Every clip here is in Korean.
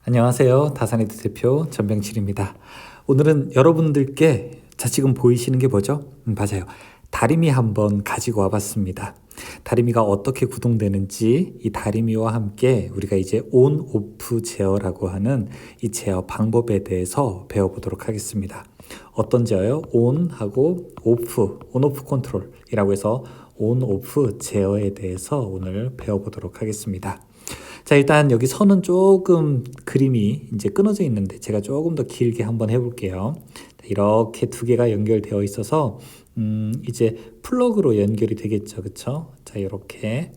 안녕하세요. 다산이드 대표 전병칠입니다. 오늘은 여러분들께 지금 보이시는 게 뭐죠? 맞아요. 다리미 한번 가지고 와봤습니다. 다리미가 어떻게 구동되는지 이 다리미와 함께 우리가 이제 온, 오프 제어라고 하는 이 제어 방법에 대해서 배워보도록 하겠습니다. 어떤 제어요? 온하고 오프, 온오프 컨트롤이라고 해서 온, 오프 제어에 대해서 오늘 배워보도록 하겠습니다. 자, 일단 여기 선은 조금 그림이 이제 끊어져 있는데 제가 조금 더 길게 한번 해볼게요. 이렇게 두 개가 연결되어 있어서 이제 플러그로 연결이 되겠죠, 그쵸? 자, 이렇게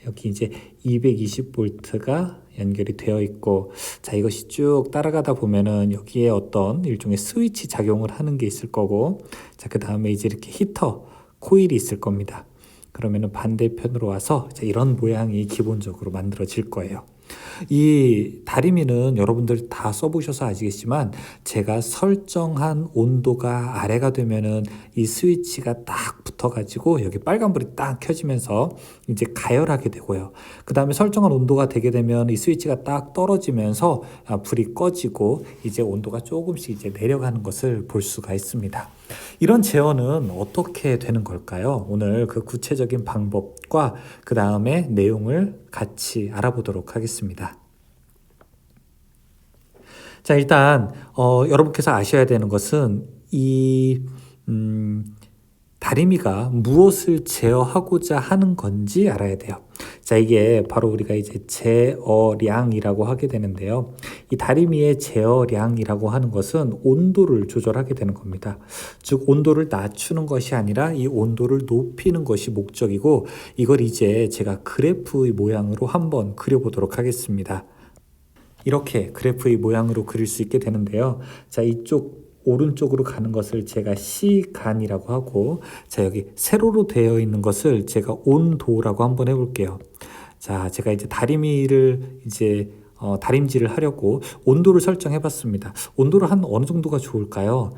여기 이제 220V가 연결이 되어 있고, 자, 이것이 쭉 따라가다 보면은 여기에 어떤 일종의 스위치 작용을 하는 게 있을 거고, 자, 그 다음에 이제 이렇게 히터 코일이 있을 겁니다. 그러면은 반대편으로 와서 이런 모양이 기본적으로 만들어질 거예요. 이 다리미는 여러분들 다 써보셔서 아시겠지만 제가 설정한 온도가 아래가 되면은 이 스위치가 딱 붙어가지고 여기 빨간불이 딱 켜지면서 이제 가열하게 되고요. 그 다음에 설정한 온도가 되게 되면 이 스위치가 딱 떨어지면서 불이 꺼지고 이제 온도가 조금씩 이제 내려가는 것을 볼 수가 있습니다. 이런 제어는 어떻게 되는 걸까요? 오늘 그 구체적인 방법과 그 다음에 내용을 같이 알아보도록 하겠습니다. 자, 일단 여러분께서 아셔야 되는 것은 이 다리미가 무엇을 제어하고자 하는 건지 알아야 돼요. 자, 이게 바로 우리가 이제 제어량이라고 하게 되는데요. 이 다리미의 제어량이라고 하는 것은 온도를 조절하게 되는 겁니다. 즉, 온도를 낮추는 것이 아니라 이 온도를 높이는 것이 목적이고, 이걸 이제 제가 그래프의 모양으로 한번 그려보도록 하겠습니다. 이렇게 그래프의 모양으로 그릴 수 있게 되는데요. 자, 이쪽 오른쪽으로 가는 것을 제가 시간이라고 하고, 자, 여기 세로로 되어 있는 것을 제가 온도라고 한번 해볼게요. 자, 제가 이제 다리미를 이제 다림질을 하려고 온도를 설정해 봤습니다. 온도를 한 어느 정도가 좋을까요?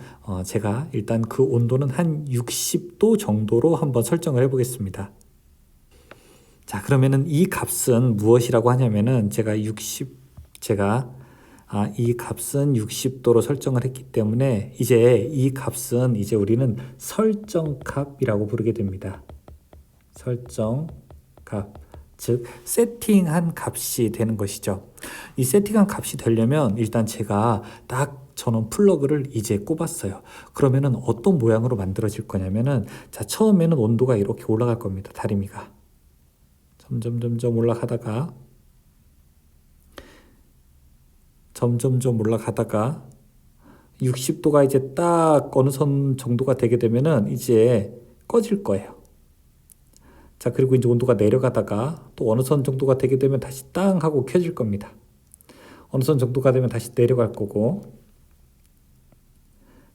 제가 일단 그 온도는 한 60도 정도로 한번 설정을 해 보겠습니다. 자, 그러면은 이 값은 무엇이라고 하냐면은 이 값은 60도로 설정을 했기 때문에 이제 이 값은 이제 우리는 설정값이라고 부르게 됩니다. 설정값, 즉 세팅한 값이 되는 것이죠. 이 세팅한 값이 되려면 일단 제가 딱 저는 플러그를 이제 꼽았어요. 그러면은 어떤 모양으로 만들어질 거냐면은, 자, 처음에는 온도가 이렇게 올라갈 겁니다. 다리미가 점점 올라가다가 60도가 이제 딱 어느 선 정도가 되게 되면은 이제 꺼질 거예요. 자, 그리고 이제 온도가 내려가다가 또 어느 선 정도가 되게 되면 다시 땅 하고 켜질 겁니다. 어느 선 정도가 되면 다시 내려갈 거고,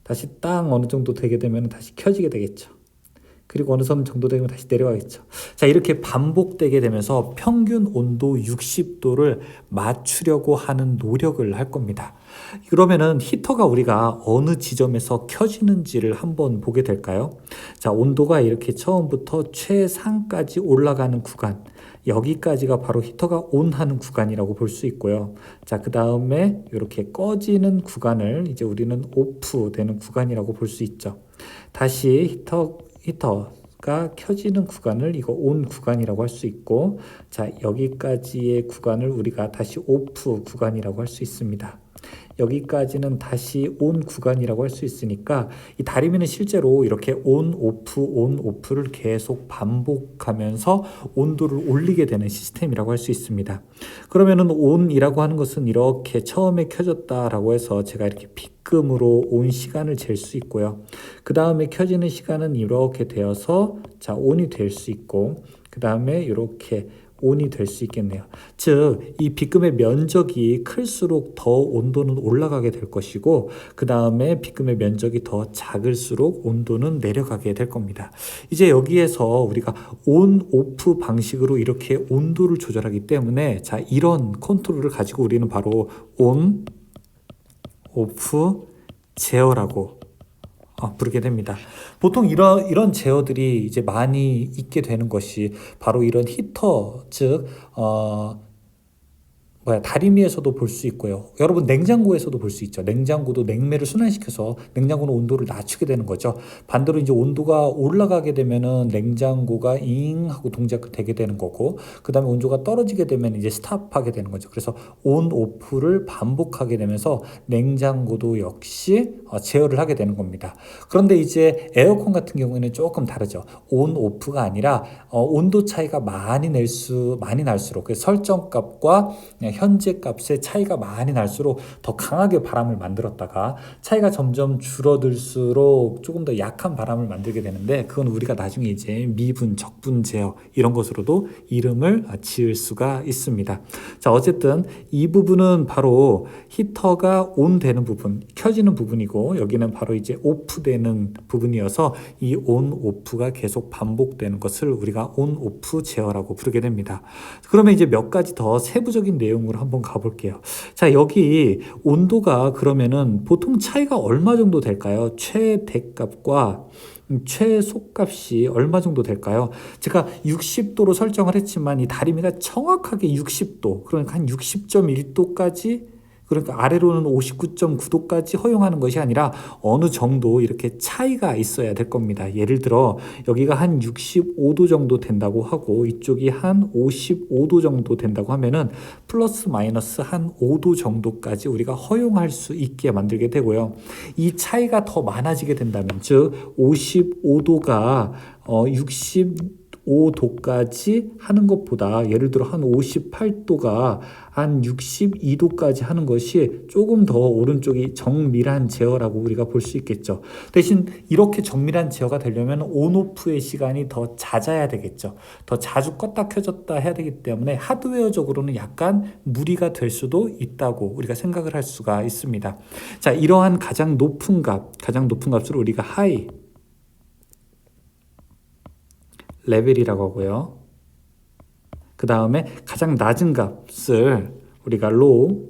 다시 땅 어느 정도 되게 되면 다시 켜지게 되겠죠. 그리고 어느 선 정도 되면 다시 내려가겠죠. 자, 이렇게 반복되게 되면서 평균 온도 60도를 맞추려고 하는 노력을 할 겁니다. 그러면은 히터가 우리가 어느 지점에서 켜지는지를 한번 보게 될까요? 자, 온도가 이렇게 처음부터 최상까지 올라가는 구간, 여기까지가 바로 히터가 온 하는 구간이라고 볼 수 있고요. 자, 그 다음에 이렇게 꺼지는 구간을 이제 우리는 오프 되는 구간이라고 볼 수 있죠. 다시 히터가 켜지는 구간을 이거 온 구간이라고 할 수 있고, 자, 여기까지의 구간을 우리가 다시 오프 구간이라고 할 수 있습니다. 여기까지는 다시 온 구간이라고 할 수 있으니까 이 다리미는 실제로 이렇게 온 오프를 계속 반복하면서 온도를 올리게 되는 시스템이라고 할 수 있습니다. 그러면은 온이라고 하는 것은 이렇게 처음에 켜졌다라고 해서 제가 이렇게 B금으로 온 시간을 잴 수 있고요. 그 다음에 켜지는 시간은 이렇게 되어서 자, 온이 될 수 있고, 그 다음에 이렇게 온이 될 수 있겠네요. 즉, 이 B금의 면적이 클수록 더 온도는 올라가게 될 것이고, 그 다음에 B금의 면적이 더 작을수록 온도는 내려가게 될 겁니다. 이제 여기에서 우리가 온, 오프 방식으로 이렇게 온도를 조절하기 때문에, 자, 이런 컨트롤을 가지고 우리는 바로 온, 오프, 제어라고 부르게 됩니다. 보통 이런 제어들이 이제 많이 있게 되는 것이 바로 이런 히터, 즉 다리미에서도 볼 수 있고요. 여러분 냉장고에서도 볼 수 있죠. 냉장고도 냉매를 순환시켜서 냉장고는 온도를 낮추게 되는 거죠. 반대로 이제 온도가 올라가게 되면은 냉장고가 잉 하고 동작되게 되는 거고, 그 다음에 온도가 떨어지게 되면 이제 스탑하게 되는 거죠. 그래서 온 오프를 반복하게 되면서 냉장고도 역시 제어를 하게 되는 겁니다. 그런데 이제 에어컨 같은 경우에는 조금 다르죠. 온 오프가 아니라 온도 차이가 많이 날수록 그 설정값과 현재 값의 차이가 많이 날수록 더 강하게 바람을 만들었다가 차이가 점점 줄어들수록 조금 더 약한 바람을 만들게 되는데, 그건 우리가 나중에 이제 미분, 적분 제어 이런 것으로도 이름을 지을 수가 있습니다. 자, 어쨌든 이 부분은 바로 히터가 온 되는 부분, 켜지는 부분이고, 여기는 바로 이제 오프 되는 부분이어서 이 온 오프가 계속 반복되는 것을 우리가 온 오프 제어라고 부르게 됩니다. 그러면 이제 몇 가지 더 세부적인 내용으로 한번 가볼게요. 자, 여기 온도가 그러면은 보통 차이가 얼마 정도 될까요? 최대값과 최소값이 얼마 정도 될까요? 제가 60도로 설정을 했지만 이 다리미가 정확하게 60도, 그러니까 한 60.1도까지, 그러니까 아래로는 59.9도까지 허용하는 것이 아니라 어느 정도 이렇게 차이가 있어야 될 겁니다. 예를 들어 여기가 한 65도 정도 된다고 하고 이쪽이 한 55도 정도 된다고 하면은 플러스 마이너스 한 5도 정도까지 우리가 허용할 수 있게 만들게 되고요. 이 차이가 더 많아지게 된다면, 즉 55도가 65도까지 하는 것보다 예를 들어 한 58도가 한 62도까지 하는 것이 조금 더 오른쪽이 정밀한 제어라고 우리가 볼 수 있겠죠. 대신 이렇게 정밀한 제어가 되려면 온오프의 시간이 더 잦아야 되겠죠. 더 자주 껐다 켜졌다 해야 되기 때문에 하드웨어적으로는 약간 무리가 될 수도 있다고 우리가 생각을 할 수가 있습니다. 자, 이러한 가장 높은 값을 우리가 하이 레벨이라고 하고요. 그 다음에 가장 낮은 값을 우리가 로우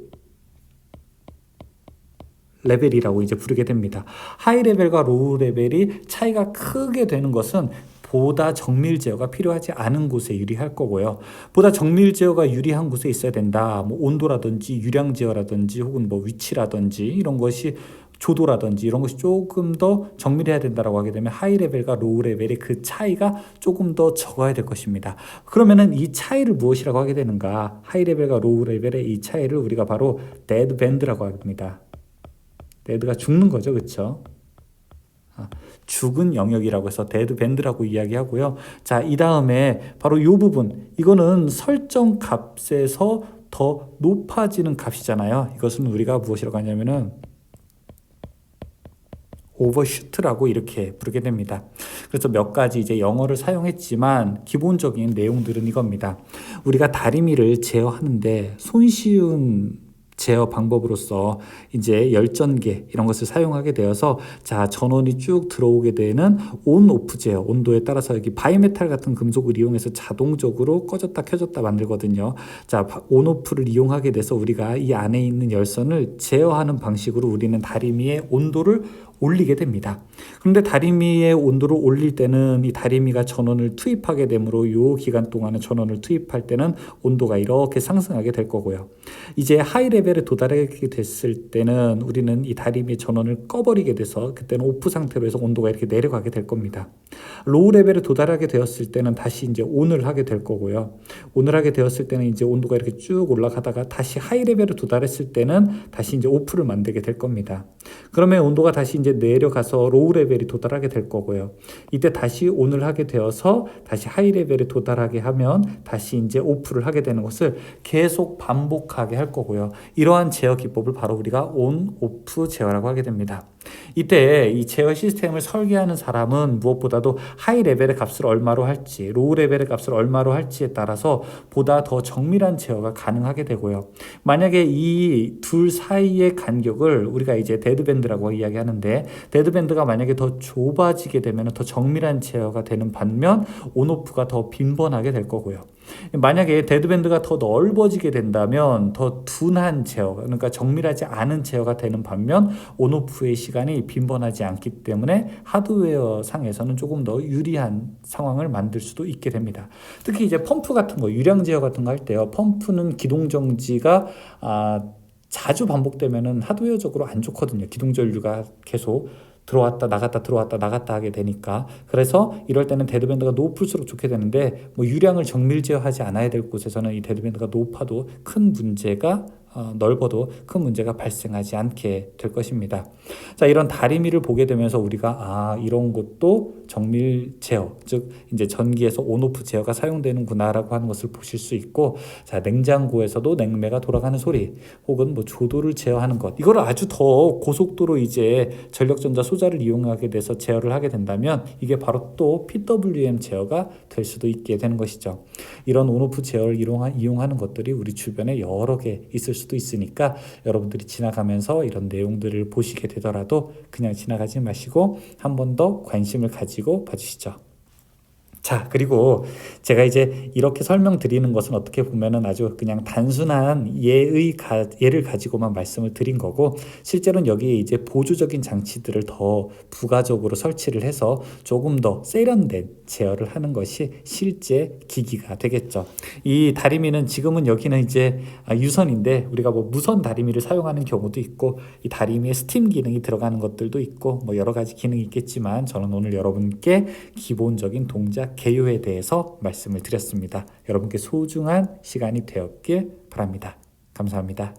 레벨이라고 이제 부르게 됩니다. 하이 레벨과 로우 레벨이 차이가 크게 되는 것은 보다 정밀 제어가 필요하지 않은 곳에 유리할 거고요. 보다 정밀 제어가 유리한 곳에 있어야 된다. 뭐 온도라든지 유량 제어라든지 혹은 뭐 위치라든지 이런 것이, 조도라든지 이런 것이 조금 더 정밀해야 된다라고 하게 되면 하이 레벨과 로우 레벨의 그 차이가 조금 더 적어야 될 것입니다. 그러면은 이 차이를 무엇이라고 하게 되는가? 하이 레벨과 로우 레벨의 이 차이를 우리가 바로 데드 밴드라고 합니다. 데드가 죽는 거죠, 그렇죠? 죽은 영역이라고 해서 데드 밴드라고 이야기하고요. 자, 이 다음에 바로 이 부분, 이거는 설정 값에서 더 높아지는 값이잖아요. 이것은 우리가 무엇이라고 하냐면은 오버슈트라고 이렇게 부르게 됩니다. 그래서 몇 가지 이제 영어를 사용했지만 기본적인 내용들은 이겁니다. 우리가 다리미를 제어하는데 손쉬운 제어 방법으로서 이제 열전계 이런 것을 사용하게 되어서, 자, 전원이 쭉 들어오게 되는 온 오프 제어, 온도에 따라서 여기 바이메탈 같은 금속을 이용해서 자동적으로 꺼졌다 켜졌다 만들거든요. 자, 온 오프를 이용하게 돼서 우리가 이 안에 있는 열선을 제어하는 방식으로 우리는 다리미의 온도를 올리게 됩니다. 그런데 다리미의 온도를 올릴 때는 이 다리미가 전원을 투입하게 되므로 이 기간 동안에 전원을 투입할 때는 온도가 이렇게 상승하게 될 거고요. 이제 하이 레벨에 도달하게 됐을 때는 우리는 이 다리미의 전원을 꺼버리게 돼서 그때는 오프 상태로 해서 온도가 이렇게 내려가게 될 겁니다. 로우 레벨에 도달하게 되었을 때는 다시 이제 온을 하게 될 거고요. 온을 하게 되었을 때는 이제 온도가 이렇게 쭉 올라가다가 다시 하이 레벨에 도달했을 때는 다시 이제 오프를 만들게 될 겁니다. 그러면 온도가 다시 이제 내려가서 로우 레벨이 도달하게 될 거고요. 이때 다시 온을 하게 되어서 다시 하이 레벨에 도달하게 하면 다시 이제 오프를 하게 되는 것을 계속 반복하게 할 거고요. 이러한 제어 기법을 바로 우리가 온, 오프 제어라고 하게 됩니다. 이때 이 제어 시스템을 설계하는 사람은 무엇보다도 하이 레벨의 값을 얼마로 할지, 로우 레벨의 값을 얼마로 할지에 따라서 보다 더 정밀한 제어가 가능하게 되고요. 만약에 이 둘 사이의 간격을 우리가 이제 데드밴드라고 이야기하는데, 데드밴드가 만약에 더 좁아지게 되면 더 정밀한 제어가 되는 반면 온오프가 더 빈번하게 될 거고요. 만약에 데드밴드가 더 넓어지게 된다면 더 둔한 제어, 그러니까 정밀하지 않은 제어가 되는 반면 온오프의 시간이 빈번하지 않기 때문에 하드웨어 상에서는 조금 더 유리한 상황을 만들 수도 있게 됩니다. 특히 이제 펌프 같은 거, 유량 제어 같은 거 할 때요. 펌프는 기동 정지가 자주 반복되면은 하드웨어적으로 안 좋거든요. 기동 전류가 계속 들어왔다 나갔다 들어왔다 나갔다 하게 되니까. 그래서 이럴 때는 데드밴드가 높을수록 좋게 되는데, 뭐 유량을 정밀 제어하지 않아야 될 곳에서는 이 데드밴드가 높아도 큰 문제가 넓어도 큰 문제가 발생하지 않게 될 것입니다. 자, 이런 다리미를 보게 되면서 우리가 이런 것도 정밀 제어, 즉 이제 전기에서 온오프 제어가 사용되는구나라고 하는 것을 보실 수 있고, 자, 냉장고에서도 냉매가 돌아가는 소리, 혹은 뭐 조도를 제어하는 것, 이거를 아주 더 고속도로 이제 전력전자 소자를 이용하게 돼서 제어를 하게 된다면 이게 바로 또 PWM 제어가 될 수도 있게 되는 것이죠. 이런 온오프 제어를 이용하는 것들이 우리 주변에 여러 개 있을 수도 있으니까 여러분들이 지나가면서 이런 내용들을 보시게 되더라도 그냥 지나가지 마시고 한 번 더 관심을 가지고 봐주시죠. 자, 그리고 제가 이제 이렇게 설명드리는 것은 어떻게 보면은 아주 그냥 단순한 예를 가지고만 말씀을 드린 거고, 실제로는 여기에 이제 보조적인 장치들을 더 부가적으로 설치를 해서 조금 더 세련된 제어를 하는 것이 실제 기기가 되겠죠. 이 다리미는 지금은 여기는 이제 유선인데 우리가 뭐 무선 다리미를 사용하는 경우도 있고, 이 다리미에 스팀 기능이 들어가는 것들도 있고, 뭐 여러 가지 기능이 있겠지만 저는 오늘 여러분께 기본적인 동작 개요에 대해서 말씀을 드렸습니다. 여러분께 소중한 시간이 되었길 바랍니다. 감사합니다.